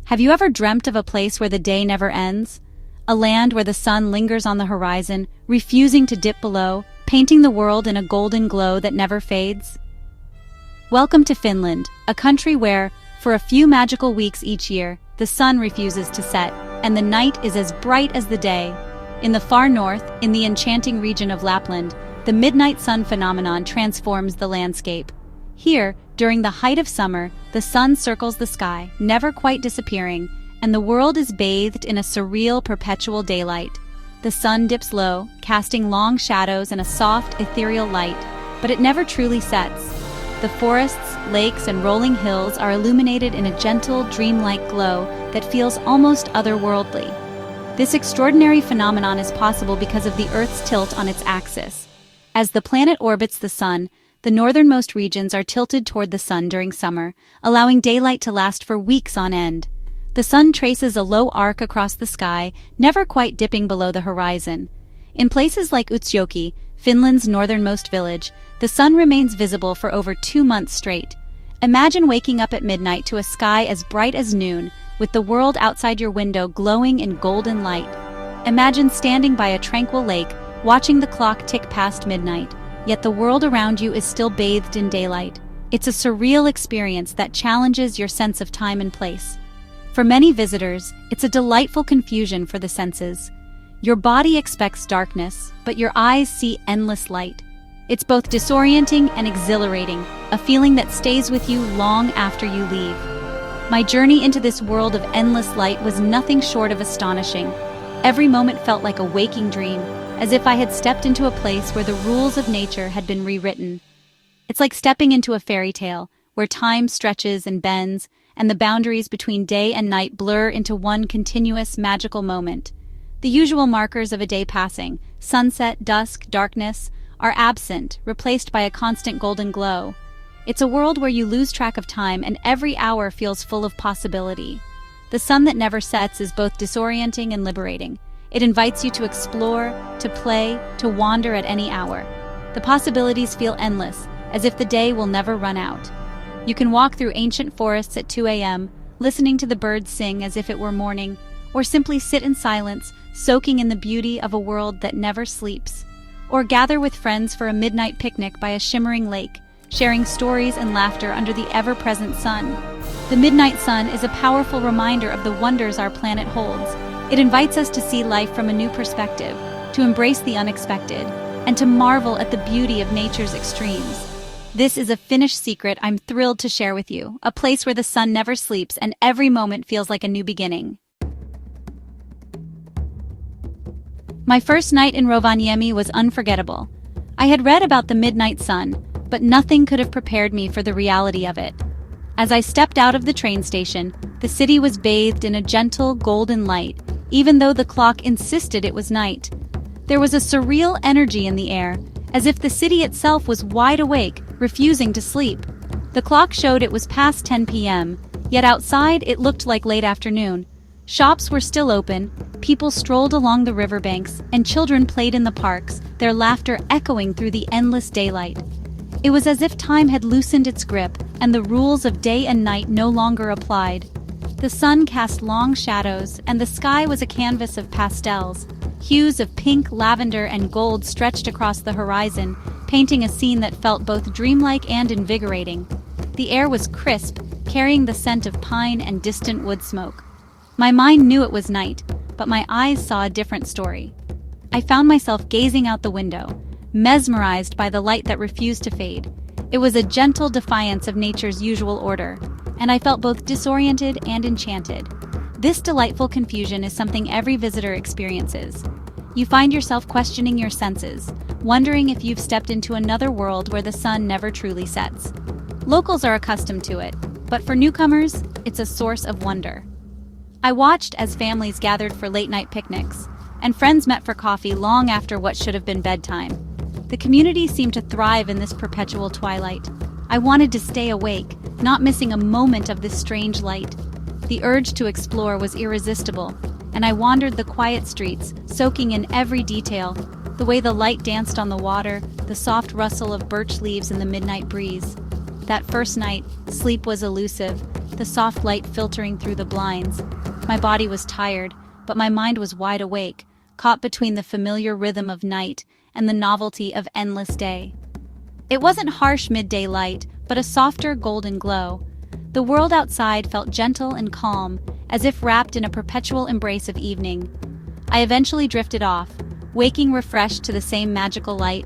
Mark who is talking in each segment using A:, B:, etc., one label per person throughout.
A: Have you ever dreamt of a place where the day never ends? A land where the sun lingers on the horizon, refusing to dip below, painting the world in a golden glow that never fades? Welcome to Finland, a country where, for a few magical weeks each year, the sun refuses to set, and the night is as bright as the day. In the far north, in the enchanting region of Lapland, the midnight sun phenomenon transforms the landscape. Here, during the height of summer, the sun circles the sky, never quite disappearing, and the world is bathed in a surreal perpetual daylight. The sun dips low, casting long shadows and a soft, ethereal light, but it never truly sets. The forests, lakes, and rolling hills are illuminated in a gentle, dreamlike glow that feels almost otherworldly. This extraordinary phenomenon is possible because of the Earth's tilt on its axis. As the planet orbits the sun, the northernmost regions are tilted toward the sun during summer, allowing daylight to last for weeks on end. The sun traces a low arc across the sky, never quite dipping below the horizon. In places like Utsjoki, Finland's northernmost village, the sun remains visible for over 2 months straight. Imagine waking up at midnight to a sky as bright as noon, with the world outside your window glowing in golden light. Imagine standing by a tranquil lake, watching the clock tick past midnight, yet the world around you is still bathed in daylight. It's a surreal experience that challenges your sense of time and place. For many visitors, it's a delightful confusion for the senses. Your body expects darkness, but your eyes see endless light. It's both disorienting and exhilarating, a feeling that stays with you long after you leave. My journey into this world of endless light was nothing short of astonishing. Every moment felt like a waking dream, as if I had stepped into a place where the rules of nature had been rewritten. It's like stepping into a fairy tale, where time stretches and bends, and the boundaries between day and night blur into one continuous magical moment. The usual markers of a day passing, sunset, dusk, darkness, are absent, replaced by a constant golden glow. It's a world where you lose track of time and every hour feels full of possibility. The sun that never sets is both disorienting and liberating. It invites you to explore, to play, to wander at any hour. The possibilities feel endless, as if the day will never run out. You can walk through ancient forests at 2 a.m., listening to the birds sing as if it were morning, or simply sit in silence, soaking in the beauty of a world that never sleeps. Or gather with friends for a midnight picnic by a shimmering lake, sharing stories and laughter under the ever-present sun. The midnight sun is a powerful reminder of the wonders our planet holds. It invites us to see life from a new perspective, to embrace the unexpected, and to marvel at the beauty of nature's extremes. This is a Finnish secret I'm thrilled to share with you, a place where the sun never sleeps and every moment feels like a new beginning. My first night in Rovaniemi was unforgettable. I had read about the midnight sun, but nothing could have prepared me for the reality of it. As I stepped out of the train station, the city was bathed in a gentle, golden light, even though the clock insisted it was night. There was a surreal energy in the air, as if the city itself was wide awake, refusing to sleep. The clock showed it was past 10 p.m., yet outside it looked like late afternoon. Shops were still open, people strolled along the riverbanks, and children played in the parks, their laughter echoing through the endless daylight. It was as if time had loosened its grip, and the rules of day and night no longer applied. The sun cast long shadows, and the sky was a canvas of pastels. Hues of pink, lavender, and gold stretched across the horizon, painting a scene that felt both dreamlike and invigorating. The air was crisp, carrying the scent of pine and distant wood smoke. My mind knew it was night, but my eyes saw a different story. I found myself gazing out the window, mesmerized by the light that refused to fade. It was a gentle defiance of nature's usual order, and I felt both disoriented and enchanted. This delightful confusion is something every visitor experiences. You find yourself questioning your senses, wondering if you've stepped into another world where the sun never truly sets. Locals are accustomed to it, but for newcomers, it's a source of wonder. I watched as families gathered for late-night picnics, and friends met for coffee long after what should have been bedtime. The community seemed to thrive in this perpetual twilight. I wanted to stay awake, not missing a moment of this strange light. The urge to explore was irresistible, and I wandered the quiet streets, soaking in every detail, the way the light danced on the water, the soft rustle of birch leaves in the midnight breeze. That first night, sleep was elusive, the soft light filtering through the blinds. My body was tired, but my mind was wide awake, caught between the familiar rhythm of night and the novelty of endless day. It wasn't harsh midday light, but a softer golden glow. The world outside felt gentle and calm, as if wrapped in a perpetual embrace of evening. I eventually drifted off, waking refreshed to the same magical light.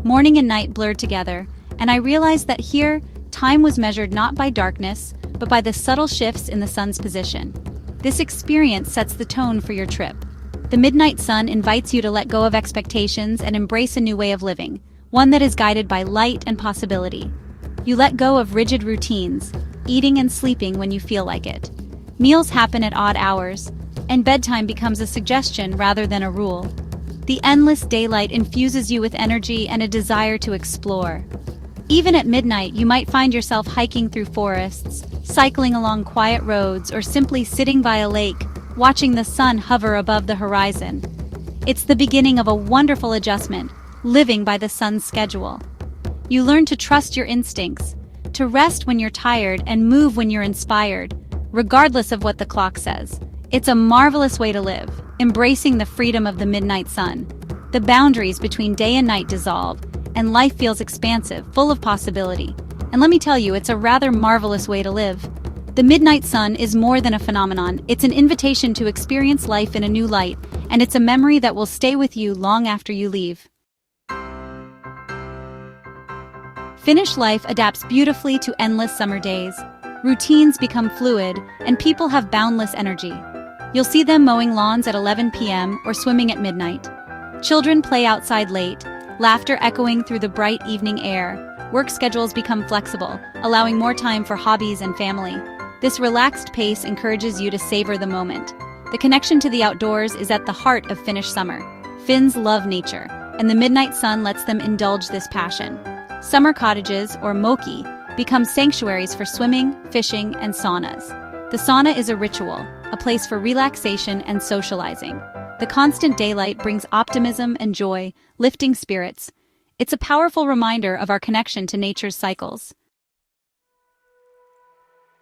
A: Morning and night blurred together, and I realized that here, time was measured not by darkness, but by the subtle shifts in the sun's position. This experience sets the tone for your trip. The midnight sun invites you to let go of expectations and embrace a new way of living, one that is guided by light and possibility. You let go of rigid routines, eating and sleeping when you feel like it. Meals happen at odd hours, and bedtime becomes a suggestion rather than a rule. The endless daylight infuses you with energy and a desire to explore. Even at midnight, you might find yourself hiking through forests, cycling along quiet roads, or simply sitting by a lake, watching the sun hover above the horizon. It's the beginning of a wonderful adjustment, living by the sun's schedule. You learn to trust your instincts, to rest when you're tired and move when you're inspired, regardless of what the clock says. It's a marvelous way to live, embracing the freedom of the midnight sun. The boundaries between day and night dissolve, and life feels expansive, full of possibility. And let me tell you, it's a rather marvelous way to live. The midnight sun is more than a phenomenon. It's an invitation to experience life in a new light, and it's a memory that will stay with you long after you leave. Finnish life adapts beautifully to endless summer days. Routines become fluid, and people have boundless energy. You'll see them mowing lawns at 11 p.m. or swimming at midnight. Children play outside late, laughter echoing through the bright evening air. Work schedules become flexible, allowing more time for hobbies and family. This relaxed pace encourages you to savor the moment. The connection to the outdoors is at the heart of Finnish summer. Finns love nature, and the midnight sun lets them indulge this passion. Summer cottages, or moki, become sanctuaries for swimming, fishing, and saunas. The sauna is a ritual, a place for relaxation and socializing. The constant daylight brings optimism and joy, lifting spirits. It's a powerful reminder of our connection to nature's cycles.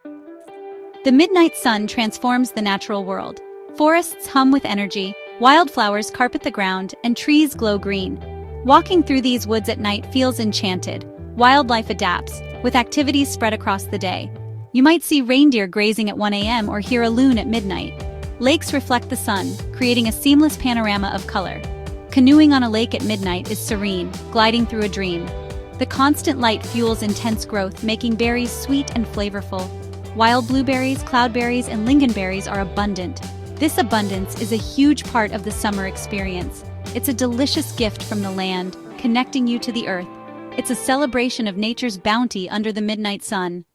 A: The midnight sun transforms the natural world. Forests hum with energy, wildflowers carpet the ground, and trees glow green. Walking through these woods at night feels enchanted. Wildlife adapts, with activities spread across the day. You might see reindeer grazing at 1 a.m. or hear a loon at midnight. Lakes reflect the sun, creating a seamless panorama of color. Canoeing on a lake at midnight is serene, gliding through a dream. The constant light fuels intense growth, making berries sweet and flavorful. Wild blueberries, cloudberries, and lingonberries are abundant. This abundance is a huge part of the summer experience. It's a delicious gift from the land, connecting you to the earth. It's a celebration of nature's bounty under the midnight sun.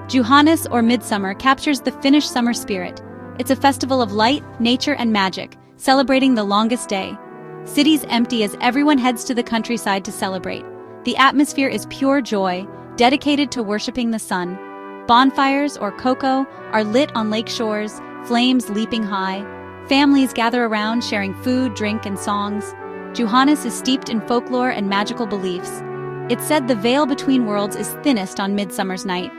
A: Juhannus, or midsummer, captures the Finnish summer spirit. It's a festival of light, nature, and magic, celebrating the longest day. Cities empty as everyone heads to the countryside to celebrate. The atmosphere is pure joy, dedicated to worshiping the sun. Bonfires, or koko, are lit on lake shores, flames leaping high. Families gather around, sharing food, drink, and songs. Juhannus is steeped in folklore and magical beliefs. It's said the veil between worlds is thinnest on Midsummer's night.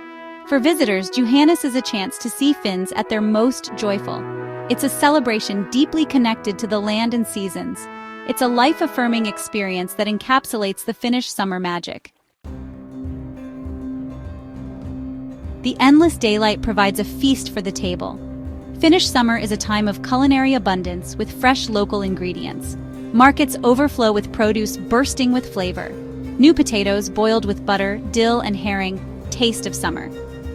A: For visitors, Juhannus is a chance to see Finns at their most joyful. It's a celebration deeply connected to the land and seasons. It's a life-affirming experience that encapsulates the Finnish summer magic. The endless daylight provides a feast for the table. Finnish summer is a time of culinary abundance with fresh local ingredients. Markets overflow with produce bursting with flavor. New potatoes boiled with butter, dill, and herring, taste of summer.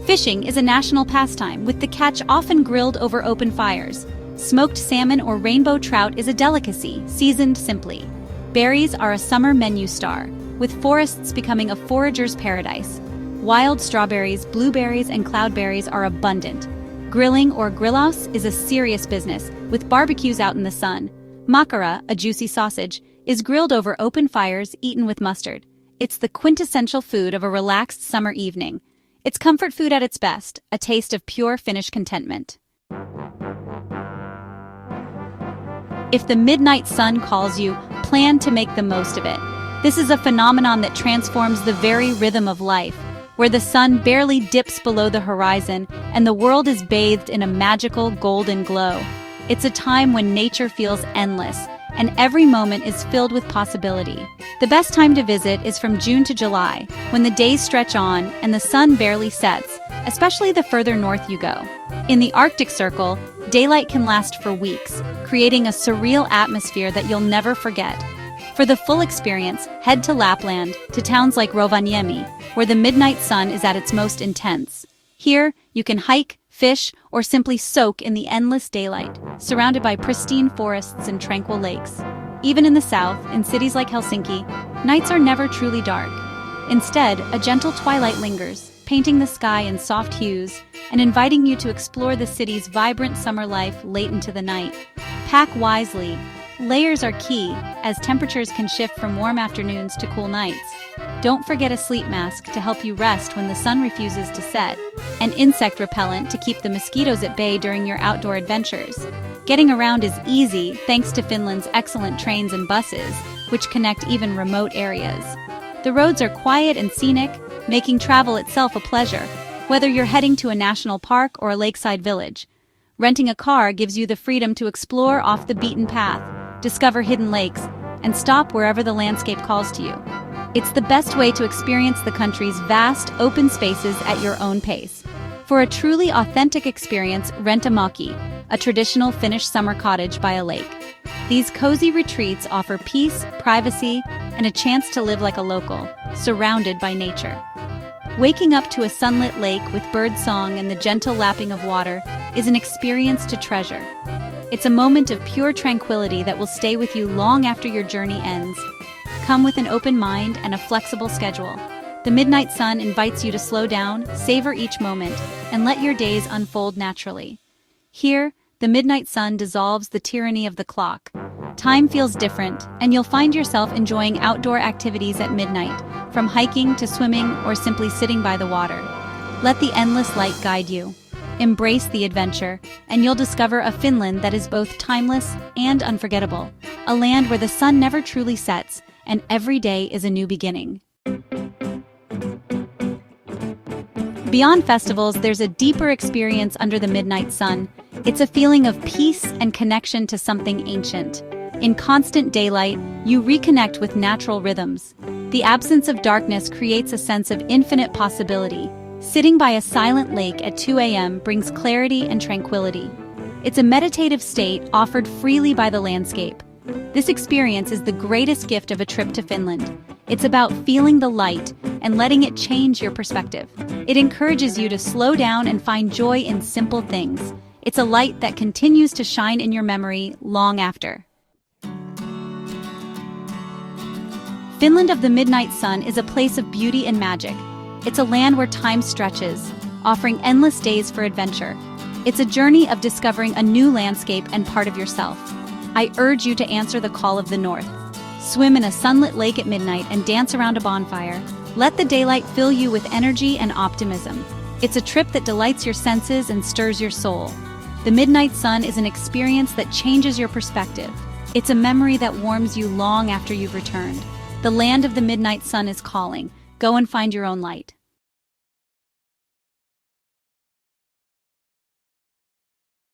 A: Fishing is a national pastime, with the catch often grilled over open fires. Smoked salmon or rainbow trout is a delicacy, seasoned simply. Berries are a summer menu star, with forests becoming a forager's paradise. Wild strawberries, blueberries, and cloudberries are abundant. Grilling, or grillaus, is a serious business, with barbecues out in the sun. Makara, a juicy sausage, is grilled over open fires, eaten with mustard. It's the quintessential food of a relaxed summer evening. It's comfort food at its best, a taste of pure Finnish contentment. If the midnight sun calls you, plan to make the most of it. This is a phenomenon that transforms the very rhythm of life, where the sun barely dips below the horizon and the world is bathed in a magical golden glow. It's a time when nature feels endless, and every moment is filled with possibility. The best time to visit is from June to July, when the days stretch on and the sun barely sets, especially the further north you go. In the Arctic Circle, daylight can last for weeks, creating a surreal atmosphere that you'll never forget. For the full experience, head to Lapland, to towns like Rovaniemi, where the midnight sun is at its most intense. Here, you can hike, fish, or simply soak in the endless daylight, surrounded by pristine forests and tranquil lakes. Even in the south, in cities like Helsinki, nights are never truly dark. Instead, a gentle twilight lingers, painting the sky in soft hues and inviting you to explore the city's vibrant summer life late into the night. Pack wisely. Layers are key, as temperatures can shift from warm afternoons to cool nights. Don't forget a sleep mask to help you rest when the sun refuses to set, and insect repellent to keep the mosquitoes at bay during your outdoor adventures. Getting around is easy thanks to Finland's excellent trains and buses, which connect even remote areas. The roads are quiet and scenic, making travel itself a pleasure, whether you're heading to a national park or a lakeside village. Renting a car gives you the freedom to explore off the beaten path, discover hidden lakes, and stop wherever the landscape calls to you. It's the best way to experience the country's vast, open spaces at your own pace. For a truly authentic experience, rent a maki, a traditional Finnish summer cottage by a lake. These cozy retreats offer peace, privacy, and a chance to live like a local, surrounded by nature. Waking up to a sunlit lake with birdsong and the gentle lapping of water is an experience to treasure. It's a moment of pure tranquility that will stay with you long after your journey ends. Come with an open mind and a flexible schedule. The midnight sun invites you to slow down, savor each moment, and let your days unfold naturally. Here, the midnight sun dissolves the tyranny of the clock. Time feels different, and you'll find yourself enjoying outdoor activities at midnight, from hiking to swimming or simply sitting by the water. Let the endless light guide you. Embrace the adventure, and you'll discover a Finland that is both timeless and unforgettable, a land where the sun never truly sets, and every day is a new beginning. Beyond festivals, there's a deeper experience under the midnight sun. It's a feeling of peace and connection to something ancient. In constant daylight, you reconnect with natural rhythms. The absence of darkness creates a sense of infinite possibility. Sitting by a silent lake at 2 a.m. brings clarity and tranquility. It's a meditative state offered freely by the landscape. This experience is the greatest gift of a trip to Finland. It's about feeling the light and letting it change your perspective. It encourages you to slow down and find joy in simple things. It's a light that continues to shine in your memory long after. Finland of the Midnight Sun is a place of beauty and magic. It's a land where time stretches, offering endless days for adventure. It's a journey of discovering a new landscape and part of yourself. I urge you to answer the call of the north. Swim in a sunlit lake at midnight and dance around a bonfire. Let the daylight fill you with energy and optimism. It's a trip that delights your senses and stirs your soul. The midnight sun is an experience that changes your perspective. It's a memory that warms you long after you've returned. The land of the midnight sun is calling. Go and find your own light.